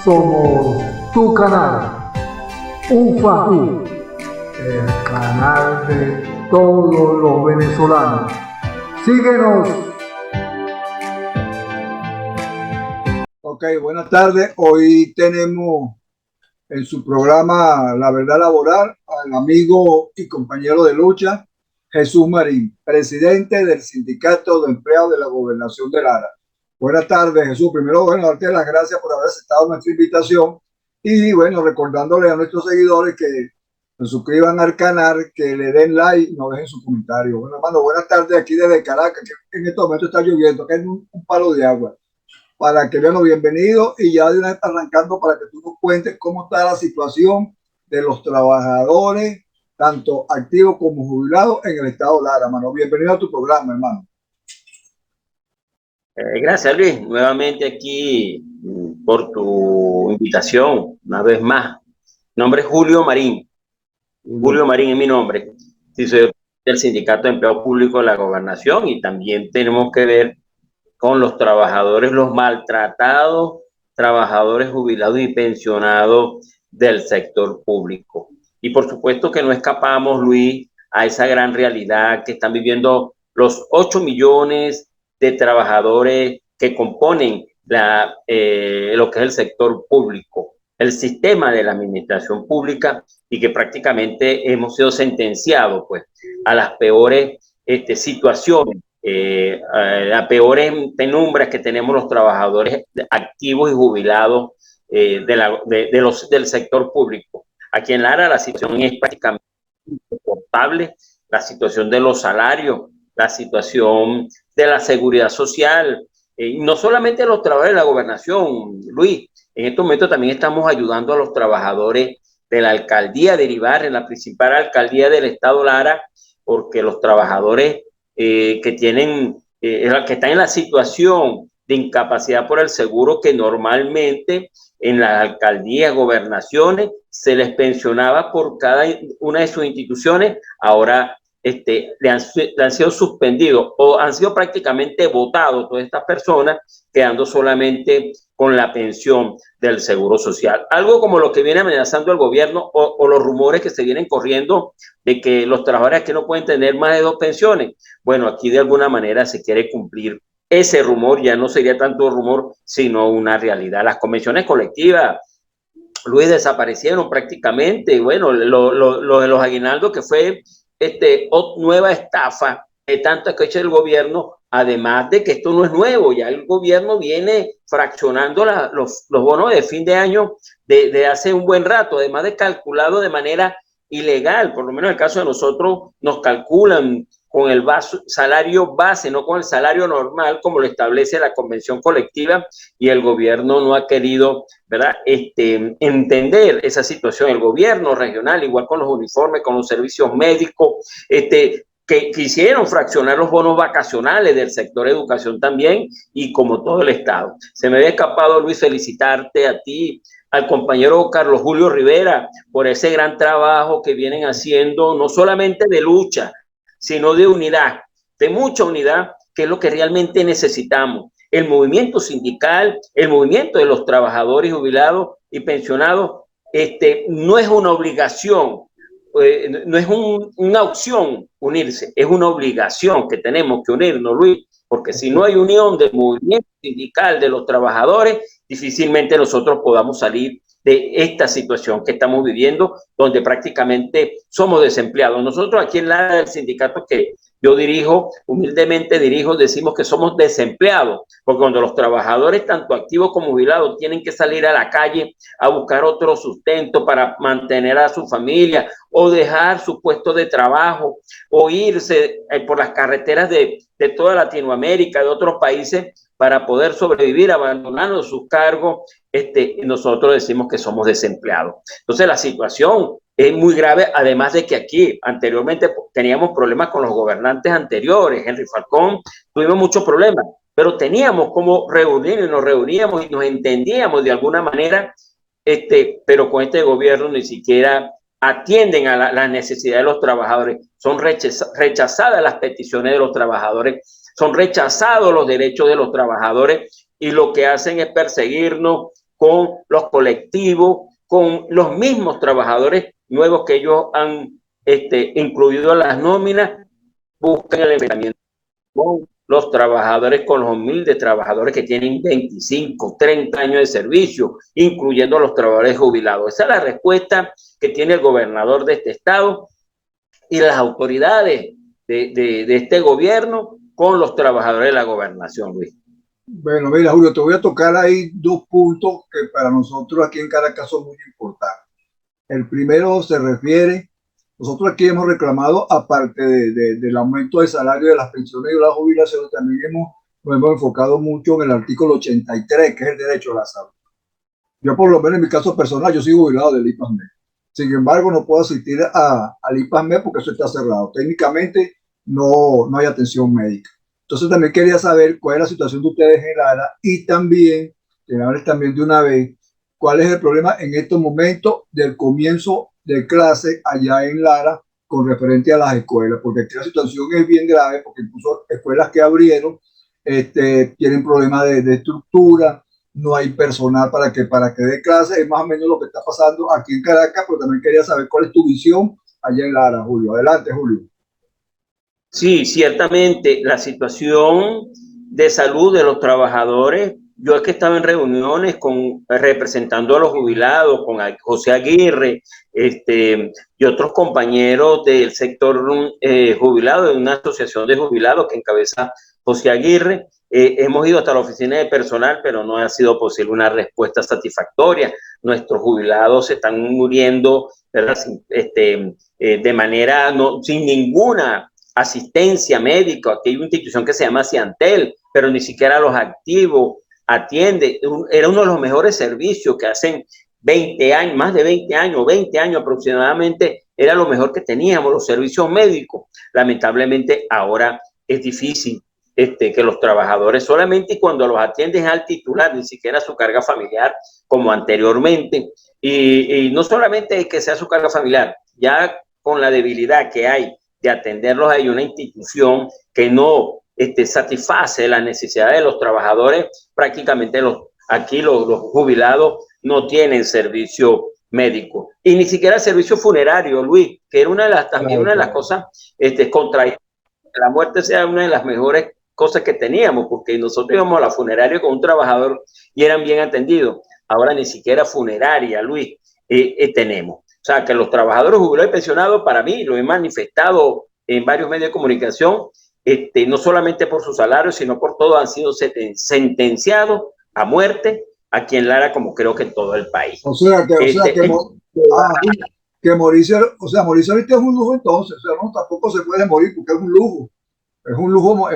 Somos tu canal, UFAU, el canal de todos los venezolanos. Síguenos. Ok, buenas tardes. Hoy tenemos en su programa La Verdad Laboral al amigo y compañero de lucha Jesús Marín, presidente del Sindicato de Empleados de la Gobernación de Lara. Buenas tardes, Jesús. Primero, bueno, darte las gracias por haber aceptado nuestra invitación y, bueno, recordándole a nuestros seguidores que se suscriban al canal, que le den like y nos dejen su comentario. Bueno, hermano, buenas tardes aquí desde Caracas, que en estos momentos está lloviendo, acá hay un palo de agua. Para que vean los bienvenidos y ya de una vez arrancando para que tú nos cuentes cómo está la situación de los trabajadores, tanto activos como jubilados en el estado Lara, hermano. Bienvenido a tu programa, hermano. Gracias, Luis. Nuevamente aquí por tu invitación, una vez más. Mi nombre es Julio Marín. Julio Marín es mi nombre. Sí, soy del Sindicato de Empleo Público de la Gobernación y también tenemos que ver con los trabajadores, los maltratados, trabajadores jubilados y pensionados del sector público. Y por supuesto que no escapamos, Luis, a esa gran realidad que están viviendo los 8 millones de trabajadores que componen lo que es el sector público, el sistema de la administración pública, y que prácticamente hemos sido sentenciados pues, a las peores situaciones, a peores penumbras que tenemos los trabajadores activos y jubilados del sector público. Aquí en Lara la situación es prácticamente insoportable, la situación de los salarios, la situación de la seguridad social, no solamente los trabajadores de la gobernación, Luis, en estos momentos también estamos ayudando a los trabajadores de la alcaldía de Iribarren, en la principal alcaldía del estado Lara, porque los trabajadores que están en la situación de incapacidad por el seguro, que normalmente en las alcaldías, gobernaciones, se les pensionaba por cada una de sus instituciones, ahora le han sido suspendidos o han sido prácticamente votados todas estas personas, quedando solamente con la pensión del seguro social. Algo como lo que viene amenazando el gobierno o los rumores que se vienen corriendo de que los trabajadores aquí no pueden tener más de 2 pensiones. Bueno, aquí de alguna manera se quiere cumplir ese rumor, ya no sería tanto rumor, sino una realidad. Las convenciones colectivas, Luis, desaparecieron prácticamente. Y bueno, lo de los aguinaldos, que fue nueva estafa de tanto que ha hecho el gobierno, además de que esto no es nuevo, ya el gobierno viene fraccionando los bonos de fin de año de hace un buen rato, además de calculado de manera ilegal. Por lo menos en el caso de nosotros nos calculan con el salario base, no con el salario normal como lo establece la convención colectiva, y el gobierno no ha querido, ¿verdad?, entender esa situación. El gobierno regional, igual con los uniformes, con los servicios médicos, que quisieron fraccionar los bonos vacacionales del sector educación también, y como todo el Estado. Se me había escapado, Luis, felicitarte a ti, al compañero Carlos Julio Rivera, por ese gran trabajo que vienen haciendo, no solamente de lucha, sino de unidad, de mucha unidad, que es lo que realmente necesitamos. El movimiento sindical, el movimiento de los trabajadores jubilados y pensionados, no es una obligación, no es una opción unirse, es una obligación que tenemos que unirnos, Luis, porque si no hay unión del movimiento sindical de los trabajadores, difícilmente nosotros podamos salir de esta situación que estamos viviendo, donde prácticamente somos desempleados. Nosotros aquí en la del sindicato que yo dirijo, humildemente dirijo, decimos que somos desempleados, porque cuando los trabajadores, tanto activos como jubilados, tienen que salir a la calle a buscar otro sustento para mantener a su familia, o dejar su puesto de trabajo, o irse por las carreteras de toda Latinoamérica, de otros países, para poder sobrevivir, abandonando sus cargos, nosotros decimos que somos desempleados. Entonces la situación es muy grave, además de que aquí anteriormente teníamos problemas con los gobernantes anteriores. Henry Falcón, tuvimos muchos problemas, pero teníamos cómo reunirnos, nos reuníamos y nos entendíamos de alguna manera, pero con este gobierno ni siquiera atienden a las necesidades de los trabajadores. Son rechazadas las peticiones de los trabajadores, son rechazados los derechos de los trabajadores, y lo que hacen es perseguirnos, con los colectivos, con los mismos trabajadores nuevos que ellos han incluido en las nóminas, buscan el enfrentamiento con los trabajadores, con los humildes trabajadores que tienen 25, 30 años de servicio, incluyendo a los trabajadores jubilados. Esa es la respuesta que tiene el gobernador de este estado y las autoridades de este gobierno con los trabajadores de la gobernación, Luis. Bueno, mira, Julio, te voy a tocar ahí dos puntos que para nosotros aquí en Caracas son muy importantes. El primero se refiere, nosotros aquí hemos reclamado, aparte del aumento de salario de las pensiones y de las jubilaciones, también nos hemos enfocado mucho en el artículo 83, que es el derecho a la salud. Yo, por lo menos en mi caso personal, yo soy jubilado del IPASME. Sin embargo, no puedo asistir al IPASME porque eso está cerrado. Técnicamente no hay atención médica. Entonces también quería saber cuál es la situación de ustedes en Lara y también, que me hables también de una vez, cuál es el problema en estos momentos del comienzo de clase allá en Lara con referente a las escuelas, porque aquí la situación es bien grave, porque incluso escuelas que abrieron tienen problemas de estructura, no hay personal para que dé clase, es más o menos lo que está pasando aquí en Caracas, pero también quería saber cuál es tu visión allá en Lara, Julio. Adelante, Julio. Sí, ciertamente la situación de salud de los trabajadores, yo es que estaba en reuniones representando a los jubilados, con José Aguirre, y otros compañeros del sector jubilado, de una asociación de jubilados que encabeza José Aguirre. Hemos ido hasta la oficina de personal, pero no ha sido posible una respuesta satisfactoria. Nuestros jubilados se están muriendo, ¿verdad? De manera sin ninguna asistencia médica. Aquí hay una institución que se llama Ciantel, pero ni siquiera los activos atiende. Era uno de los mejores servicios que hacen 20 años, más de 20 años aproximadamente, era lo mejor que teníamos, los servicios médicos. Lamentablemente ahora es difícil que los trabajadores solamente cuando los atienden al titular, ni siquiera su carga familiar como anteriormente. Y no solamente que sea su carga familiar, ya con la debilidad que hay de atenderlos, hay una institución que no satisface las necesidades de los trabajadores. Prácticamente aquí los jubilados no tienen servicio médico y ni siquiera servicio funerario, Luis, que era también una de las cosas contraídas. La muerte sea una de las mejores cosas que teníamos, porque nosotros íbamos a la funeraria con un trabajador y eran bien atendidos. Ahora ni siquiera funeraria, Luis, tenemos. O sea, que los trabajadores jubilados y pensionados, para mí, lo he manifestado en varios medios de comunicación, no solamente por su salario, sino por todo, han sido sentenciados a muerte aquí en Lara, como creo que en todo el país. Que morirse, morirse ahorita es un lujo entonces, no, tampoco se puede morir porque es un lujo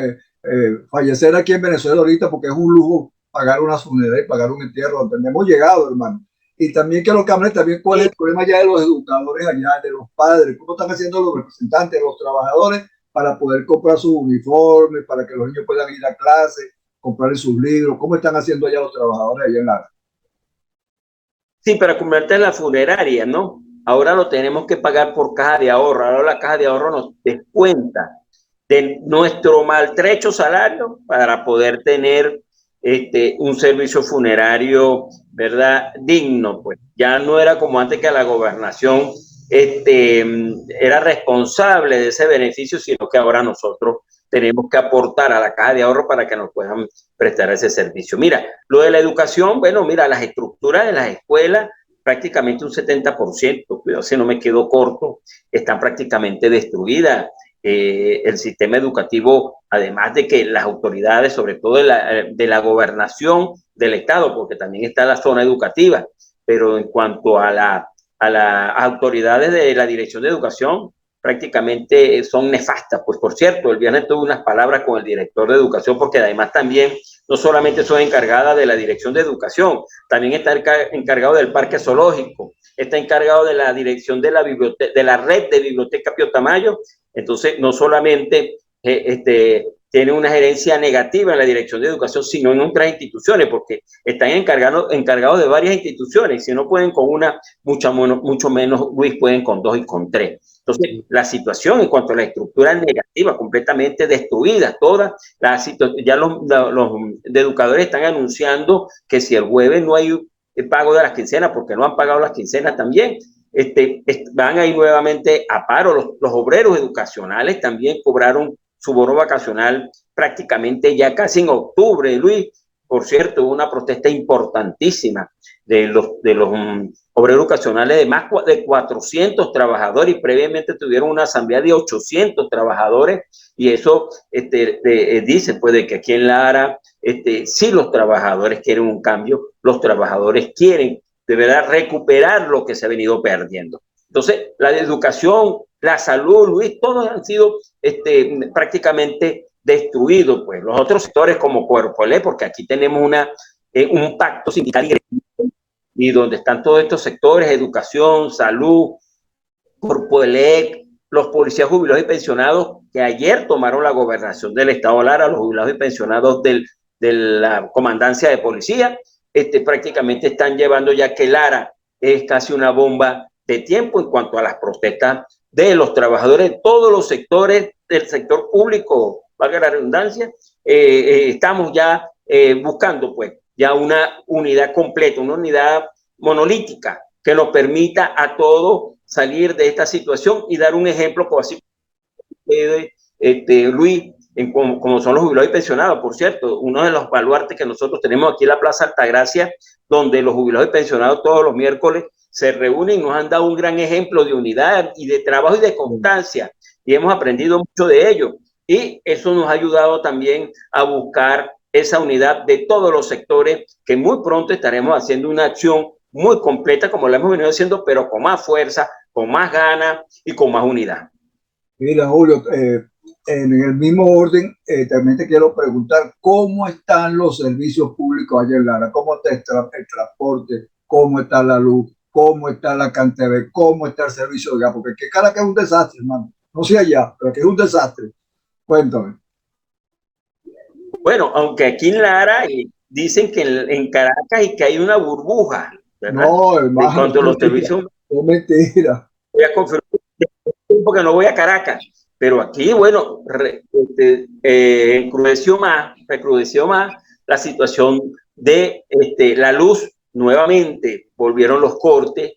fallecer aquí en Venezuela ahorita porque es un lujo pagar una funeraria y pagar un entierro, donde hemos llegado, hermano. Y también quiero que hables también cuál es el problema ya de los educadores allá, de los padres, cómo están haciendo los representantes, los trabajadores para poder comprar sus uniformes, para que los niños puedan ir a clase, comprar sus libros, cómo están haciendo allá los trabajadores allá en Lara. Sí, para convertir en la funeraria, ¿no? Ahora lo tenemos que pagar por caja de ahorro. Ahora la caja de ahorro nos descuenta de nuestro maltrecho salario para poder tener un servicio funerario, ¿verdad? Digno, pues. Ya no era como antes, que la gobernación era responsable de ese beneficio, sino que ahora nosotros tenemos que aportar a la caja de ahorro para que nos puedan prestar ese servicio. Mira, lo de la educación, bueno, mira, las estructuras de las escuelas, prácticamente un 70%, cuidado si no me quedo corto, están prácticamente destruidas. El sistema educativo, además de que las autoridades, sobre todo de la gobernación del Estado, porque también está la zona educativa, pero en cuanto a las autoridades de la Dirección de Educación, prácticamente son nefastas. Pues por cierto, el viernes tuve unas palabras con el director de Educación, porque además también no solamente son encargadas de la Dirección de Educación, también está encargado del Parque Zoológico, está encargado de la dirección de la biblioteca, de la red de Biblioteca Pío Tamayo. Entonces, no solamente tiene una gerencia negativa en la Dirección de Educación, sino en otras instituciones, porque están encargados de varias instituciones. Si no pueden con una, mucho menos, Luis, pueden con dos y con tres. Entonces, la situación en cuanto a la estructura negativa, completamente destruida, ya los educadores están anunciando que si el jueves no hay el pago de las quincenas, porque no han pagado las quincenas también. Van a ir nuevamente a paro. Los obreros educacionales también cobraron su bono vacacional prácticamente ya casi en octubre, Luis. Por cierto, hubo una protesta importantísima de los obreros ocasionales de más de 400 trabajadores, y previamente tuvieron una asamblea de 800 trabajadores, y eso dice pues de que aquí en Lara sí los trabajadores quieren un cambio, los trabajadores quieren de verdad recuperar lo que se ha venido perdiendo. Entonces, la educación, la salud, Luis, todos han sido prácticamente destruidos, pues los otros sectores como Cuerpolé, porque aquí tenemos un pacto sindical y donde están todos estos sectores, educación, salud, Corpoelec, los policías jubilados y pensionados, que ayer tomaron la gobernación del estado Lara, los jubilados y pensionados de la comandancia de policía, prácticamente están llevando ya que Lara es casi una bomba de tiempo en cuanto a las protestas de los trabajadores de todos los sectores del sector público, valga la redundancia. Estamos ya buscando pues ya una unidad completa, una unidad monolítica que nos permita a todos salir de esta situación y dar un ejemplo como así Luis, como son los jubilados y pensionados. Por cierto, uno de los baluartes que nosotros tenemos aquí en la Plaza Altagracia, donde los jubilados y pensionados todos los miércoles se reúnen y nos han dado un gran ejemplo de unidad y de trabajo y de constancia, y hemos aprendido mucho de ello, y eso nos ha ayudado también a buscar esa unidad de todos los sectores, que muy pronto estaremos haciendo una acción muy completa como la hemos venido haciendo, pero con más fuerza, con más ganas y con más unidad. Mira, Julio, en el mismo orden, también te quiero preguntar cómo están los servicios públicos allá en Lara, cómo está el transporte, cómo está la luz, cómo está la CanTV, cómo está el servicio de gas, porque aquí Caracas es un desastre, hermano. No sé allá, pero aquí es un desastre. Cuéntame. Bueno, aunque aquí en Lara dicen que en Caracas y que hay una burbuja, ¿verdad? No, De hermano, cuanto a los servicios, es mentira. voy a confirmar porque no voy a Caracas, pero aquí, bueno, recrudeció más la situación de la luz. Nuevamente volvieron los cortes,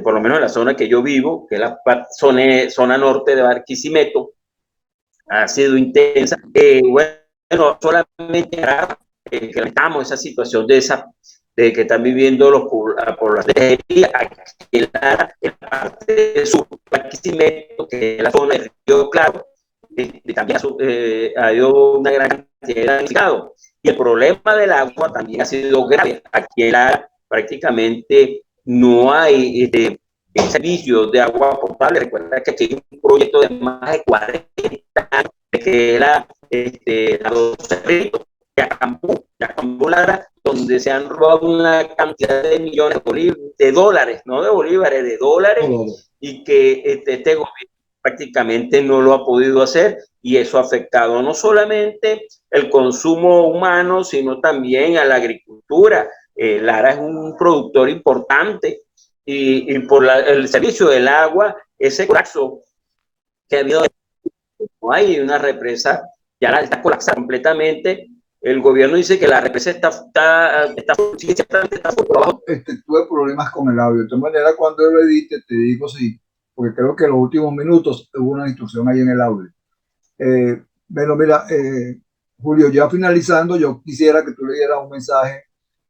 por lo menos en la zona que yo vivo, que es la zona norte de Barquisimeto, ha sido intensa. Bueno, solamente que lamentamos esa situación de que están viviendo los pobladores de aquí en la parte de sur, Barquisimeto, que es la zona del Río Claro, también ha habido una gran cantidad de damnificados. Y el problema del agua también ha sido grave. Aquí en la prácticamente no hay servicio de agua potable. Recuerda que aquí hay un proyecto de más de 40 años que era la Dos Cerritos, Yacambú Lara, donde se han robado una cantidad de millones de dólares, no de bolívares, de dólares, y que este gobierno prácticamente no lo ha podido hacer, y eso ha afectado no solamente el consumo humano, sino también a la agricultura. Lara es un productor importante, y por el servicio del agua, ese colapso que ha habido, no hay una represa, ya la está colapsada completamente. El gobierno dice que la represa está por abajo. Tuve problemas con el audio. De todas maneras, cuando lo edite, te digo sí, porque creo que en los últimos minutos hubo una instrucción ahí en el audio. Bueno, mira, Julio, ya finalizando, yo quisiera que tú le dieras un mensaje,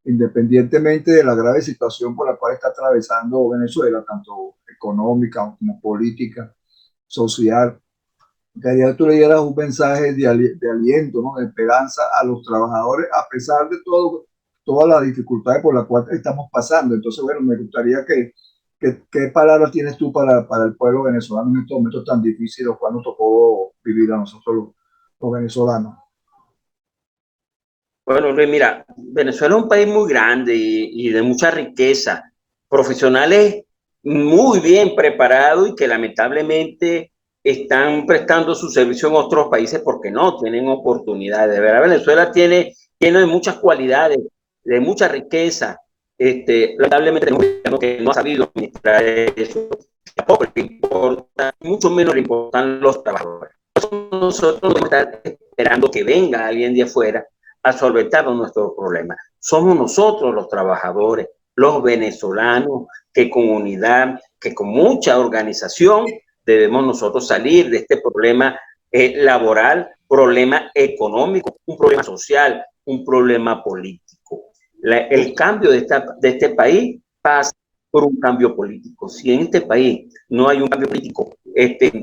independientemente de la grave situación por la cual está atravesando Venezuela, tanto económica como política, social. Quería que tú le dieras un mensaje de aliento, ¿no? De esperanza a los trabajadores, a pesar de todas las dificultades por las cuales estamos pasando. Entonces, bueno, me gustaría ¿qué palabras tienes tú para el pueblo venezolano en estos momentos tan difíciles, los cuales nos tocó vivir a nosotros los venezolanos? Bueno, Luis, mira, Venezuela es un país muy grande y de mucha riqueza, profesionales muy bien preparados y que lamentablemente están prestando su servicio en otros países porque no tienen oportunidades. De verdad, Venezuela tiene de muchas cualidades, de mucha riqueza. Lamentablemente tenemos un gobierno que no ha sabido administrar eso. Tampoco le importa, mucho menos le importan los trabajadores. Nosotros debemos estar esperando que venga alguien de afuera a solventar nuestros problemas. Somos nosotros los trabajadores los venezolanos, que con unidad, que con mucha organización debemos nosotros salir de este problema laboral, problema económico, un problema social, un problema político. El cambio de este país pasa por un cambio político. Si en este país no hay un cambio político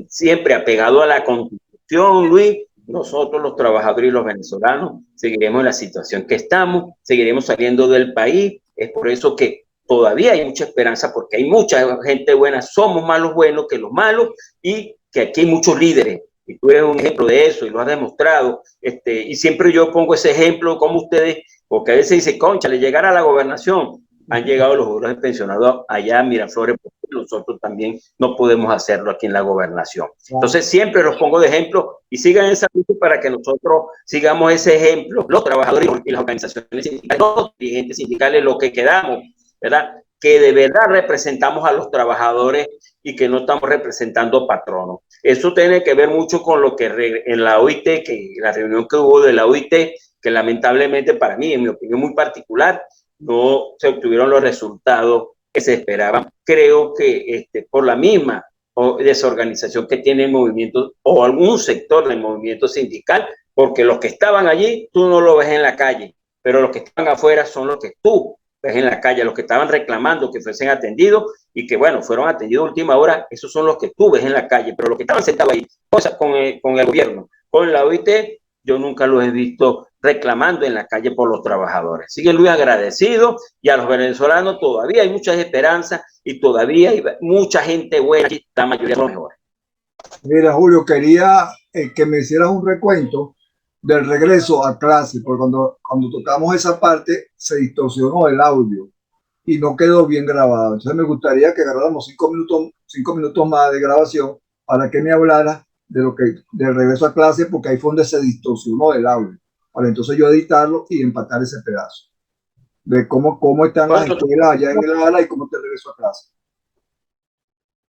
siempre apegado a la Constitución, Luis, nosotros los trabajadores y los venezolanos seguiremos en la situación que estamos, seguiremos saliendo del país. Es por eso que todavía hay mucha esperanza, porque hay mucha gente buena, somos más los buenos que los malos, y que aquí hay muchos líderes, y tú eres un ejemplo de eso y lo has demostrado, y siempre yo pongo ese ejemplo como ustedes, porque a veces dice, concha, le llegará a la gobernación, han llegado los jubilados pensionados allá a Miraflores, porque nosotros también no podemos hacerlo aquí en la gobernación. Entonces siempre los pongo de ejemplo y sigan esa lucha para que nosotros sigamos ese ejemplo, los trabajadores y las organizaciones sindicales, los dirigentes sindicales, los que quedamos, ¿verdad? Que de verdad representamos a los trabajadores y que no estamos representando patronos. Eso tiene que ver mucho con lo que en la OIT, que la reunión que hubo de la OIT, que lamentablemente para mí, en mi opinión muy particular, no se obtuvieron los resultados que se esperaban. Creo que por la misma desorganización que tiene el movimiento o algún sector del movimiento sindical, porque los que estaban allí tú no lo ves en la calle, pero los que están afuera son los que tú ves en la calle, los que estaban reclamando que fuesen atendidos y que, bueno, fueron atendidos a última hora, esos son los que tú ves en la calle, pero los que estaban sentados ahí, con el gobierno, con la OIT, yo nunca los he visto reclamando en la calle por los trabajadores. Sigue Luis agradecido, y a los venezolanos todavía hay muchas esperanzas y todavía hay mucha gente buena, y la mayoría son mejores. Mira, Julio, quería que me hicieras un recuento del regreso a clase, porque cuando tocamos esa parte se distorsionó el audio y no quedó bien grabado. Entonces me gustaría que agarráramos 5 minutos más de grabación para que me hablara del regreso a clase, porque ahí fue donde se distorsionó el audio, para entonces yo editarlo y empatar ese pedazo de cómo están las escuelas allá en el ALA y cómo te regreso a clase.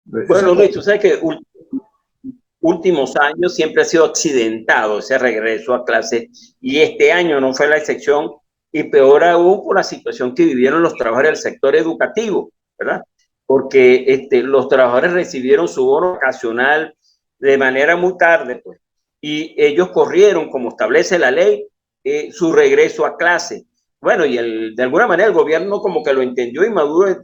Bueno, Luis, tú sabes que últimos años siempre ha sido accidentado ese regreso a clase, y este año no fue la excepción, y peor aún por la situación que vivieron los trabajadores del sector educativo, ¿verdad? Porque los trabajadores recibieron su bono vacacional de manera muy tarde, pues, y ellos corrieron, como establece la ley, su regreso a clase. Bueno, y de alguna manera el gobierno como que lo entendió, y Maduro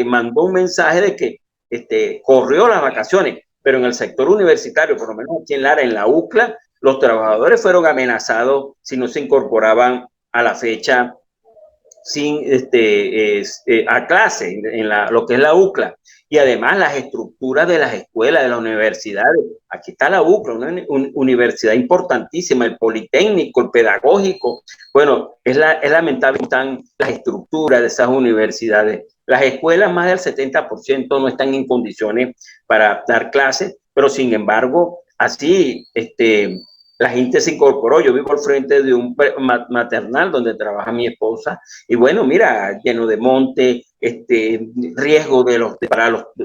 mandó un mensaje de que corrió las vacaciones, pero en el sector universitario, por lo menos aquí en Lara, en la UCLA, los trabajadores fueron amenazados si no se incorporaban a la fecha a clase en lo que es la UCLA. Y además las estructuras de las escuelas, de las universidades. Aquí está la UCLA, una universidad importantísima, el Politécnico, el Pedagógico. Bueno, es lamentable que están las estructuras de esas universidades. Las escuelas, más del 70% no están en condiciones para dar clases, pero sin embargo, así la gente se incorporó. Yo vivo al frente de un maternal donde trabaja mi esposa, y bueno, mira, lleno de monte, riesgo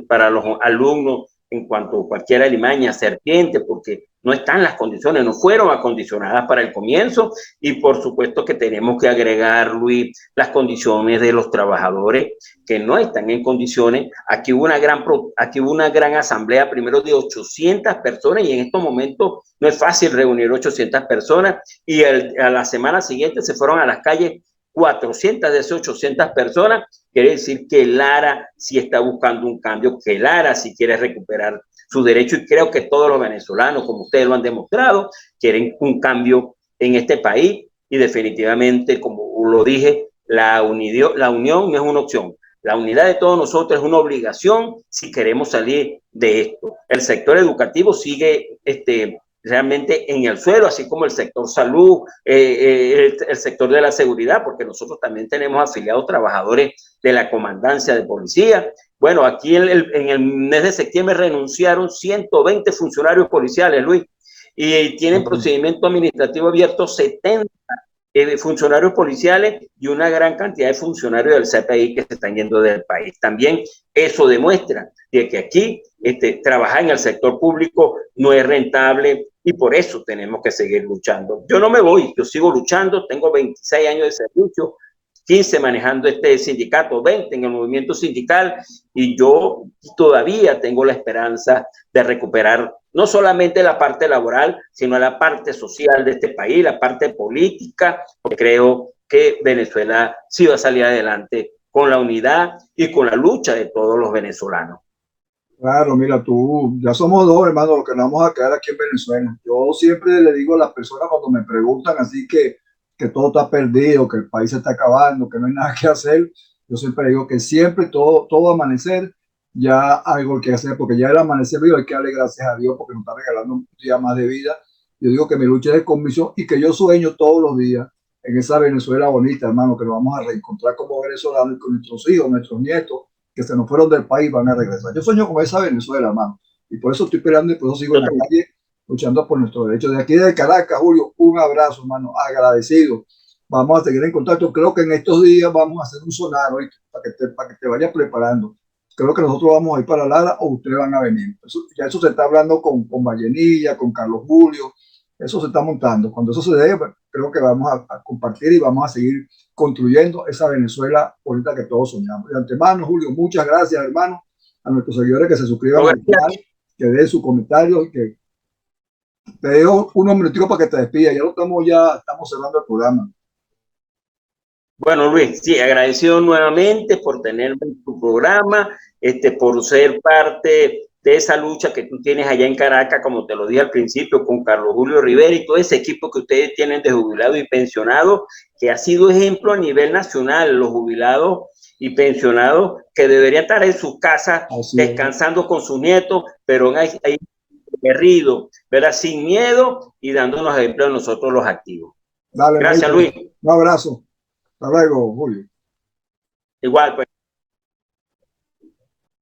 para los alumnos en cuanto a cualquier alimaña, serpiente, porque no están las condiciones, no fueron acondicionadas para el comienzo. Y por supuesto que tenemos que agregar, Luis, las condiciones de los trabajadores que no están en condiciones. Aquí hubo una gran asamblea, primero de 800 personas, y en estos momentos no es fácil reunir 800 personas, y a la semana siguiente se fueron a las calles 400 de esas 800 personas. Quiere decir que Lara sí está buscando un cambio, que Lara sí quiere recuperar su derecho, y creo que todos los venezolanos, como ustedes lo han demostrado, quieren un cambio en este país. Y definitivamente, como lo dije, la unión no es una opción. La unidad de todos nosotros es una obligación si queremos salir de esto. El sector educativo sigue realmente en el suelo, así como el sector salud, el sector de la seguridad, porque nosotros también tenemos afiliados trabajadores de la comandancia de policía. Bueno, aquí en el mes de septiembre renunciaron 120 funcionarios policiales, Luis, y tienen procedimiento administrativo abierto 70 funcionarios policiales y una gran cantidad de funcionarios del CPI que se están yendo del país. También eso demuestra que aquí trabajar en el sector público no es rentable, y por eso tenemos que seguir luchando. Yo no me voy, yo sigo luchando, tengo 26 años de servicio, 15 manejando este sindicato, 20 en el movimiento sindical, y yo todavía tengo la esperanza de recuperar no solamente la parte laboral, sino la parte social de este país, la parte política, porque creo que Venezuela sí va a salir adelante con la unidad y con la lucha de todos los venezolanos. Claro, mira, tú, ya somos dos hermanos los que nos vamos a quedar aquí en Venezuela. Yo siempre le digo a las personas cuando me preguntan así que todo está perdido, que el país se está acabando, que no hay nada que hacer, yo siempre digo que siempre todo amanecer ya hay algo que hacer, porque ya el amanecer vivo hay que darle gracias a Dios porque nos está regalando un día más de vida. Yo digo que mi lucha es de convicción y que yo sueño todos los días en esa Venezuela bonita, hermano, que nos vamos a reencontrar como venezolanos y con nuestros hijos, nuestros nietos que se nos fueron del país van a regresar. Yo sueño con esa Venezuela, hermano, y por eso estoy peleando y por eso sigo en la calle luchando por nuestros derechos. De aquí de Caracas, Julio, un abrazo, hermano, agradecido. Vamos a seguir en contacto. Creo que en estos días vamos a hacer un sonar, ¿oíste? Para que te vayas preparando. Creo que nosotros vamos a ir para Lara o ustedes van a venir. Eso se está hablando con Vallenilla, con Carlos Julio. Eso se está montando. Cuando eso se dé, creo que vamos a compartir y vamos a seguir construyendo esa Venezuela bonita que todos soñamos. De antemano, Julio, muchas gracias, hermano, a nuestros seguidores que se suscriban al canal, que den su comentario y que te dejo unos minuticos para que te despidas. Ya estamos cerrando el programa. Bueno, Luis, sí, agradecido nuevamente por tenerme en tu programa, por ser parte de esa lucha que tú tienes allá en Caracas, como te lo dije al principio, con Carlos Julio Rivera y todo ese equipo que ustedes tienen de jubilados y pensionados, que ha sido ejemplo a nivel nacional, los jubilados y pensionados que deberían estar en sus casas descansando con sus nietos, pero ahí guerrido, ¿verdad? Sin miedo y dándonos ejemplo a nosotros los activos. Dale, gracias, Luis. Un abrazo. Hasta luego, Julio. Igual, pues.